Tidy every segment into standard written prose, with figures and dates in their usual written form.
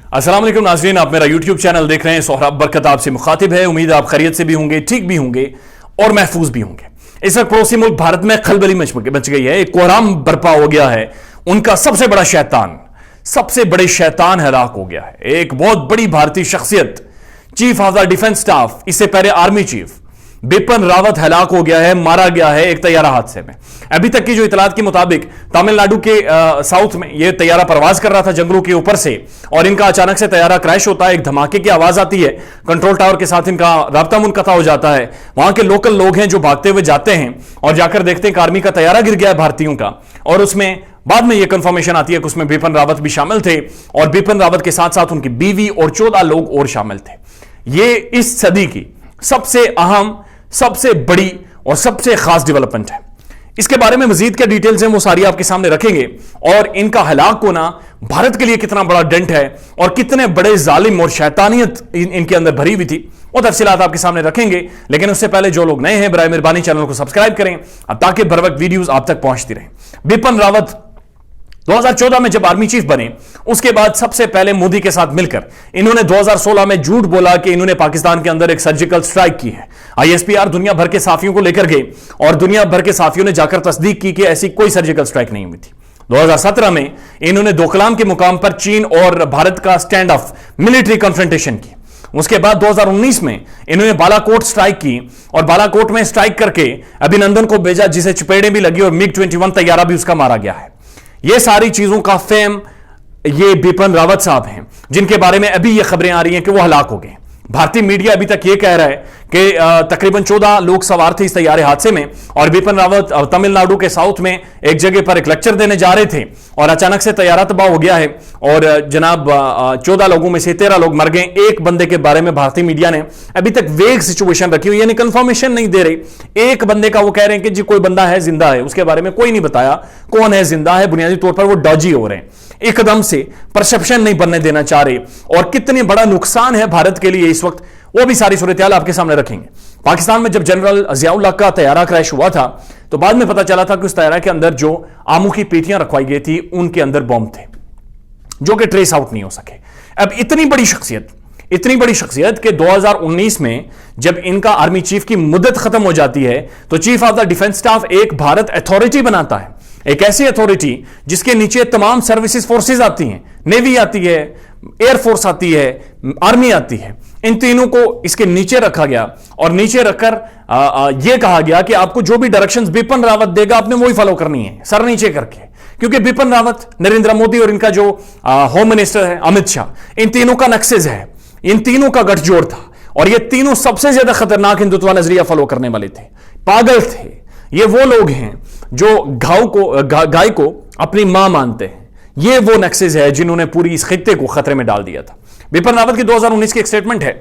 अस्सलाम वालेकुम नाज़रीन, आप मेरा यूट्यूब चैनल देख रहे हैं। सोहराब बरकत आपसे मुखातिब है। उम्मीद है आप खैरियत से भी होंगे, ठीक भी होंगे और महफूज भी होंगे। इस वक्त पड़ोसी मुल्क भारत में खलबली मच गई है, एक कोहराम बर्पा हो गया है। उनका सबसे बड़े शैतान हलाक हो गया है। एक बहुत बड़ी भारतीय शख्सियत, chief of the defence staff, इससे पहले आर्मी चीफ बिपिन रावत हलाक हो गया है, मारा गया है एक तैयारा हादसे में। अभी तक की जो इतलात के मुताबिक तमिलनाडु के साउथ में यह तैयारा परवाज कर रहा था जंगलों के ऊपर से, और इनका अचानक से तैयारा क्रैश होता है। एक धमाके की आवाज आती है, कंट्रोल टावर के साथ इनका राब्ता मुनक़ता हो जाता है। वहां के लोकल लोग हैं जो भागते हुए जाते हैं और जाकर देखते हैं कि आर्मी का तैयारा गिर गया है भारतीयों का, और उसमें बाद में यह कंफर्मेशन आती है कि उसमें बिपिन रावत भी शामिल थे, और बिपिन रावत के साथ साथ उनकी बीवी और 14 लोग और शामिल थे। यह इस सदी की सबसे अहम, सबसे बड़ी और सबसे खास डेवलपमेंट है। इसके बारे में मजीद क्या डिटेल्स हैं वो सारी आपके सामने रखेंगे, और इनका हलाक होना भारत के लिए कितना बड़ा डेंट है और कितने बड़े जालिम और शैतानियत इनके अंदर भरी हुई थी, वो तफसीलात आपके सामने रखेंगे। लेकिन उससे पहले जो लोग नए हैं, बराए मेहरबानी चैनल को सब्सक्राइब करें ताकि बर वक्त वीडियोस आप तक पहुंचती रहें। बिपिन रावत 2014 में जब आर्मी चीफ बने, उसके बाद सबसे पहले मोदी के साथ मिलकर इन्होंने 2016 में झूठ बोला कि इन्होंने पाकिस्तान के अंदर एक सर्जिकल स्ट्राइक की है। आईएसपीआर दुनिया भर के साफियों को लेकर गए और दुनिया भर के साफियों ने जाकर तस्दीक की कि ऐसी कोई सर्जिकल स्ट्राइक नहीं हुई थी। 2017 में इन्होंने दोकलाम के मुकाम पर चीन और भारत का स्टैंड ऑफ मिलिट्री कन्फ्रंटेशन की। उसके बाद 2019 में इन्होंने बालाकोट स्ट्राइक की, और बालाकोट में स्ट्राइक करके अभिनंदन को भेजा, जिसे चपेड़े भी लगी और MiG-21 तैयारा भी उसका मारा गया है। ये सारी चीजों का फेम ये बिपिन रावत साहब हैं, जिनके बारे में अभी ये खबरें आ रही हैं कि वो हलाक हो गए। भारतीय मीडिया अभी तक ये कह रहा है कि तकरीबन 14 लोग सवार थे इस तैयारे हादसे में, और बिपिन रावत तमिलनाडु के साउथ में एक जगह पर एक लेक्चर देने जा रहे थे और अचानक से तैयारा तबाह हो गया है, और जनाब 14 लोगों में से 13 लोग मर गए। एक बंदे के बारे में भारतीय मीडिया ने अभी तक वेग सिचुएशन रखी हुई, यानी कंफर्मेशन नहीं दे रही। एक बंदे का वो कह रहे हैं कि जी कोई बंदा है, जिंदा है, उसके बारे में कोई नहीं बताया कौन है, जिंदा है। बुनियादी तौर पर वो डॉजी हो रहे हैं, एकदम से परसेप्शन नहीं बनने देना चाह रहे, और कितने बड़ा नुकसान है भारत के लिए इस वक्त, वो भी सारी सूरत-ए-हाल आपके सामने रखेंगे। पाकिस्तान में जब जनरल ज़ियाउल हक का तैयारा क्रैश हुआ था, तो बाद में पता चला था कि उस तैयारा के अंदर जो आमू की पेटियां रखवाई गई थी, उनके अंदर बॉम्ब थे जो कि ट्रेस आउट नहीं हो सके। अब इतनी बड़ी शख्सियत कि 2019 में जब इनका आर्मी चीफ की मुद्दत खत्म हो जाती है, तो chief of the defence staff एक भारत अथॉरिटी बनाता है, एक ऐसी अथॉरिटी जिसके नीचे तमाम सर्विसेज फोर्सेज आती हैं, नेवी आती है, एयरफोर्स आती है, आर्मी आती है। इन तीनों को इसके नीचे रखा गया, और नीचे रखकर यह कहा गया कि आपको जो भी डायरेक्शंस बिपिन रावत देगा आपने वही फॉलो करनी है, सर नीचे करके। क्योंकि बिपिन रावत, नरेंद्र मोदी और इनका जो होम मिनिस्टर है अमित शाह, इन तीनों का नक्सेज है, इन तीनों का गठजोड़ था, और ये तीनों सबसे ज्यादा खतरनाक हिंदुत्व नजरिया फॉलो करने वाले थे, पागल थे। ये वो लोग हैं जो गाय को अपनी मां मानते हैं। ये वो नक्सेज है जिन्होंने पूरी इस खित्ते को खतरे में डाल दिया था। बिपिन रावत की 2019 की एक स्टेटमेंट है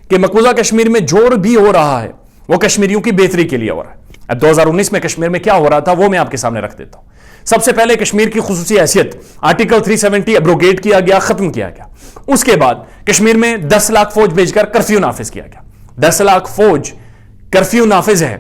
कि मकबूजा कश्मीर में जो भी हो रहा है वो कश्मीरियों की बेहतरी के लिए हो रहा है। अब 2019 में कश्मीर में क्या हो रहा था वो मैं आपके सामने रख देता हूं। सबसे पहले कश्मीर की खुसूसी हैसियत आर्टिकल 370 एब्रोगेट किया गया, खत्म किया गया। उसके बाद कश्मीर में 10 लाख फौज भेजकर कर्फ्यू नाफिज किया गया। 10 लाख फौज कर्फ्यू नाफिज है।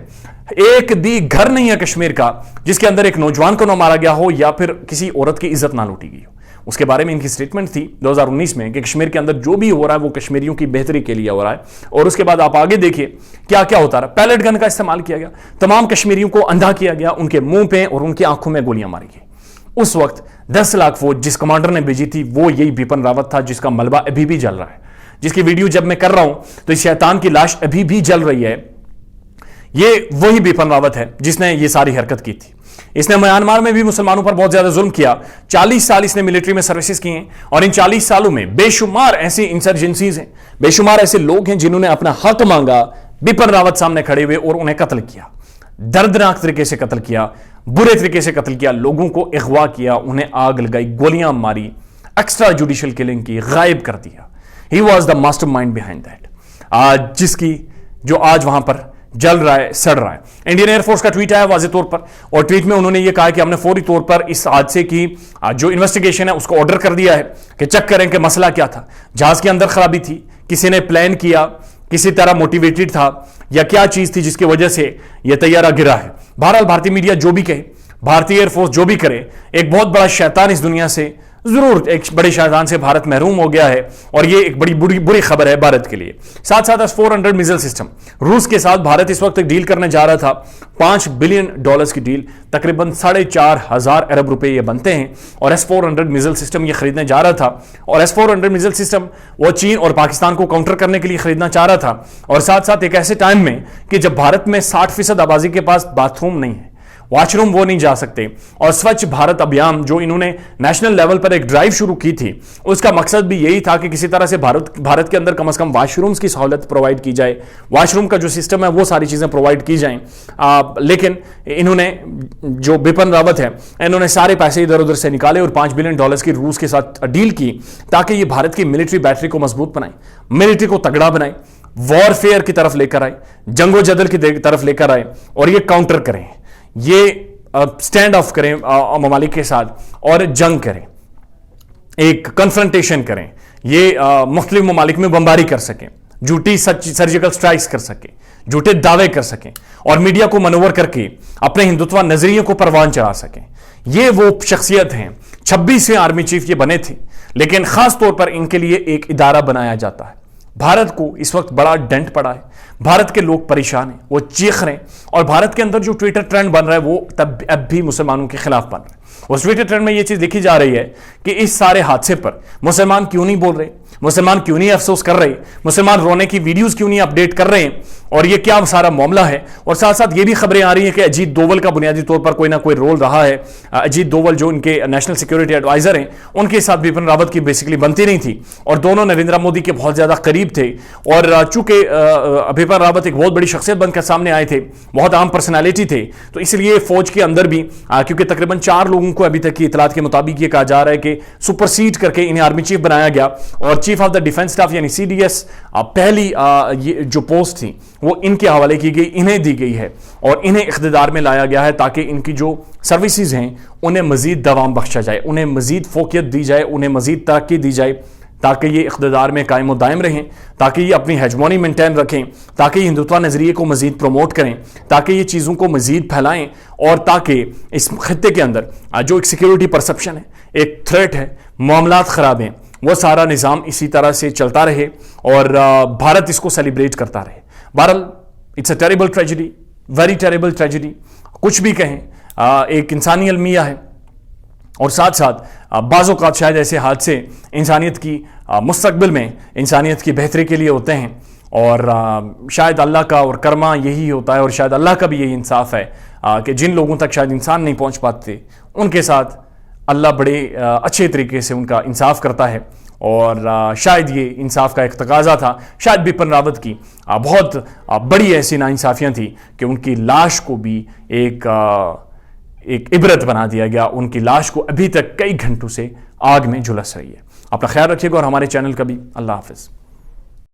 एक भी घर नहीं है कश्मीर का जिसके अंदर एक नौजवान को ना मारा गया हो या फिर किसी औरत की इज्जत ना लूटी गई हो। उसके बारे में इनकी स्टेटमेंट थी 2019 में कि कश्मीर के अंदर जो भी हो रहा है वो कश्मीरियों की बेहतरी के लिए हो रहा है। और उसके बाद आप आगे देखिए क्या क्या होता रहा। पैलेट गन का इस्तेमाल किया गया, तमाम कश्मीरियों को अंधा किया गया, उनके मुंह पे और उनकी आंखों में गोलियां मारी गई। उस वक्त 10 लाख फौज जिस कमांडर ने भेजी थी वो यही बिपिन रावत था, जिसका मलबा अभी भी जल रहा है, जिसकी वीडियो जब मैं कर रहा हूं तो इस शैतान की लाश अभी भी जल रही है। ये वही बिपिन रावत है जिसने ये सारी हरकत की थी। इसने म्यांमार में भी मुसलमानों पर बहुत ज्यादा जुल्म किया। 40 साल इसने मिलिट्री में सर्विसेज की हैं, और इन 40 सालों में बेशुमार ऐसी इंसर्जेंसीज हैं, बेशुमार ऐसे लोग हैं जिन्होंने अपना हक मांगा, बिपिन रावत सामने खड़े हुए और उन्हें कत्ल किया, दर्दनाक तरीके से कत्ल किया, बुरे तरीके से कत्ल किया, लोगों को अगवा किया, उन्हें आग लगाई, गोलियां मारी, एक्स्ट्रा जुडिशियल किलिंग की, गायब कर दिया। He was the master mind behind that, आज जिसकी जो आज वहां पर जल रहा है, सड़ रहा है। इंडियन एयरफोर्स का ट्वीट आया वाज़ेह तौर पर, और ट्वीट में उन्होंने ये कहा कि हमने फौरी तौर पर इस हादसे की जो इन्वेस्टिगेशन है उसको ऑर्डर कर दिया है कि चेक करें कि मसला क्या था। जहाज के अंदर खराबी थी, किसी ने प्लान किया, किसी तरह मोटिवेटेड था, या क्या चीज थी जिसकी वजह से यह तैयारा गिरा है। बहरहाल भारतीय मीडिया जो भी कहे, भारतीय एयरफोर्स जो भी करे, एक बहुत बड़ा शैतान इस दुनिया से जरूर एक बड़े शाहजहां से भारत महरूम हो गया है और ये एक बड़ी बुरी खबर है भारत के लिए। साथ साथ S-400 मिसाइल सिस्टम रूस के साथ भारत इस वक्त एक डील करने जा रहा था, $5 बिलियन की डील, तकरीबन 4,500 अरब रुपए ये बनते हैं और S-400 मिसाइल सिस्टम ये खरीदने जा रहा था। और S-400 मिसाइल सिस्टम वो चीन और पाकिस्तान को काउंटर करने के लिए खरीदना चाह रहा था और साथ साथ एक ऐसे टाइम में कि जब भारत में 60% आबादी के पास बाथरूम नहीं है, वॉशरूम वो नहीं जा सकते। और स्वच्छ भारत अभियान जो इन्होंने नेशनल लेवल पर एक ड्राइव शुरू की थी, उसका मकसद भी यही था कि किसी तरह से भारत के अंदर कम से कम वॉशरूम्स की सहूलत प्रोवाइड की जाए, वॉशरूम का जो सिस्टम है वो सारी चीजें प्रोवाइड की जाएं। लेकिन इन्होंने जो बिपिन रावत है, इन्होंने सारे पैसे इधर उधर से निकाले और $5 बिलियन की रूस के साथ डील की ताकि ये भारत की मिलिट्री बैटरी को मजबूत बनाए, मिलिट्री को तगड़ा बनाए, वॉरफेयर की तरफ लेकर आए, जंगो जदल की तरफ लेकर आए और ये काउंटर करें, ये स्टैंड ऑफ करें ममालिक के साथ और जंग करें, एक कन्फ्रंटेशन करें, ये मुख्तलिफ ममालिक में बमबारी कर सकें, झूठी सर्जिकल स्ट्राइक्स कर सकें, झूठे दावे कर सकें और मीडिया को मनोवर करके अपने हिंदुत्व नजरिए को परवान चढ़ा सकें। ये वो शख्सियत हैं। 26वें आर्मी चीफ ये बने थे, लेकिन खास तौर पर इनके लिए एक इदारा बनाया जाता है। भारत को इस वक्त बड़ा डेंट पड़ा है, भारत के लोग परेशान हैं, वो चीख रहे हैं और भारत के अंदर जो ट्विटर ट्रेंड बन रहा है वो अब भी मुसलमानों के खिलाफ बन रहा है। उस ट्विटर ट्रेंड में ये चीज देखी जा रही है कि इस सारे हादसे पर मुसलमान क्यों नहीं बोल रहे, मुसलमान क्यों नहीं अफसोस कर रहे, मुसलमान रोने की वीडियोस क्यों नहीं अपडेट कर रहे हैं और ये क्या सारा मामला है। और साथ साथ ये भी खबरें आ रही हैं कि अजीत डोवल का बुनियादी तौर पर कोई ना कोई रोल रहा है। अजीत डोवल जो उनके नेशनल सिक्योरिटी एडवाइजर हैं, उनके साथ बिपिन रावत की बेसिकली बनती नहीं थी और दोनों नरेंद्र मोदी के बहुत ज्यादा करीब थे। और चूंकि बिपिन रावत एक बहुत बड़ी शख्सियत बनकर सामने आए थे, बहुत आम पर्सनैलिटी थे, तो इसलिए फौज के अंदर भी क्योंकि तकरीबन 4 लोगों को अभी तक की इतलात के मुताबिक ये कहा जा रहा है कि सुपरसीड करके इन्हें आर्मी चीफ बनाया गया और chief of the defence staff यानी CDS पहली ये जो पोस्ट थी वो इनके हवाले की गई, इन्हें दी गई है और इन्हें इख्तिदार में लाया गया है ताकि इनकी जो सर्विसेज हैं उन्हें मजीद दवाम बख्शा जाए, उन्हें मजीद फोकियत दी जाए, उन्हें मजीद तरक्की दी जाए ताकि ये इख्तिदार में कायम व दायम रहें, ताकि ये अपनी हेजमोनी मेंटेन रखें, ताकि हिंदुत्व नज़रिए को मजीद प्रमोट करें, ताकि ये चीज़ों को मजीद फैलाएं और ताकि इस खत्ते के अंदर जो एक सिक्योरिटी परसेप्शन है, एक थ्रेट है, मामलात ख़राब हैं, वो सारा निज़ाम इसी तरह से चलता रहे और भारत इसको सेलिब्रेट करता रहे। बहरहाल it's a terrible tragedy, very terrible tragedy, कुछ भी कहें, एक इंसानी अलमिया है और साथ साथ बाज़ औक़ात शायद ऐसे हादसे इंसानियत की मुस्तक़बिल में इंसानियत की बेहतरी के लिए होते हैं और शायद अल्लाह का और कर्मा यही होता है और शायद अल्लाह का भी यही इंसाफ है कि जिन लोगों तक शायद इंसान नहीं पहुंच पाते उनके साथ अल्लाह बड़े अच्छे तरीके से उनका इंसाफ करता है और शायद ये इंसाफ का एक तकाजा था। शायद बिपिन रावत की बहुत बड़ी ऐसी नाइंसाफियाँ थी कि उनकी लाश को भी एक इबरत बना दिया गया, उनकी लाश को अभी तक कई घंटों से आग में झुलस रही है। अपना ख्याल रखिएगा और हमारे चैनल का भी। अल्लाह हाफिज़।